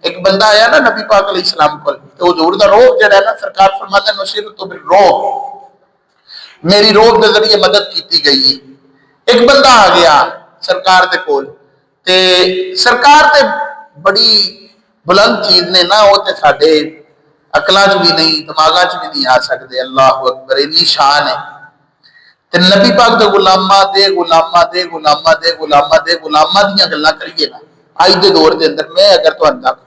एक बंदा आया ना नबी पाक अलैहिस्सलाम को, तो हजूर दा रोब जिहड़ा है ना, सरकार फरमाते नसीर तो बिल रोब, मेरी रोब के जरिए मदद की गई है। एक बंदा आ गया सरकार दे कोल, ते सरकार ते बड़ी बुलंद चीज ने ना, वो ते साडे अकलां च भी नहीं, दिमागां च भी नहीं आ सकते। अल्लाह अकबर, इन्नी शान है। ते नबी पाक दे गुलामा दे गुलामा दे गुलामा दे गुलामा दे गुलामा दीयां गल्लां करिए ना, अज दे दौर के अंदर मैं अगर तुहानू तक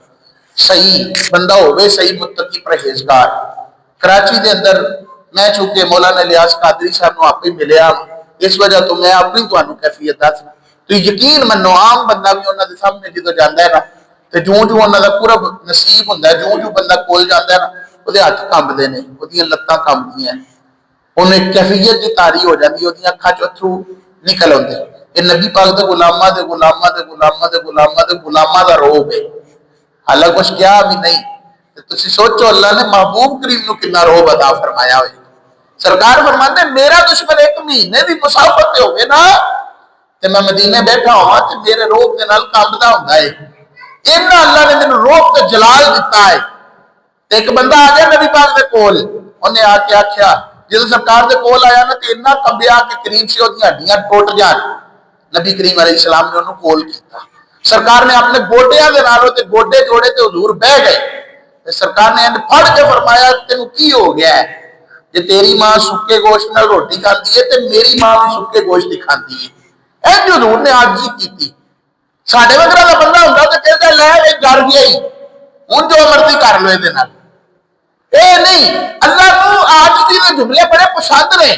सही बंदा होवे, सही मुत्तकी परहेजगार, कराची के अंदर मैं चूंकि मौलाना इलियास कादरी साहब को आप ही मिलया, इस वजह तो मैं अपनी तुहानू कैफियत दसना। तो यकीन मनो, आम बंदा भी उन्होंने सामने जो जाता है ना, तो जूं जूं उन्होंने पूरा नसीब होंगे, जूं जूं बंदा कोल जाता है ना, वो हथ कंबते हैं, वो लत्तां कंबदियां, उन्हें कैफियत की तारी हो जाती, वो अखां चो अथरू निकल आते। ये नबी पाक दे गुलामा दे गुलामा दे गुलामा दे गुलामा दे गुलामा दा रोब है। हालांकि कुछ क्या भी नहीं, तुम सोचो अल्लाह ने महबूब करीम को कितना रोब अदा फरमाया हो। सरकार फरमाते मेरा दुश्मन एक महीने की मुसाफत हो ना, तो मैं मदीने बैठा हुआ तो मेरे रोब के नाल कंबदा हुंदा है। इन्ना अल्लाह ने मैनू रोब ते जलाल दिता है। एक बंदा आ गया नबी पाक दे कोल, उन्हें आके आख्या, जो सरकार के कोल आया ना, तो इन्ना कंबिया के करीब से ओदी हड्डियां टुट जान। नबी करीम अलैहिस्सलाम ने उन्होंने कोल किया। सरकार ने अपने गोडिया के नालों ते गोडे जोड़े तो हजूर बह गए। सरकार ने फड़ के फरमाया, तेन की हो गया है? जे तेरी मां सुके गोश्त नाल रोटी खाती है, तो मेरी मां भी सुके गोश्त ही खाती है। इंज हजूर ने आज ही की। साडे वगैरह का बंदा होंदा तो कहता लै ये डर गया ही, हुण जो मर्जी कर लो। ये नहीं, अल्लाह को आज के जुमले बड़े पसंद ने।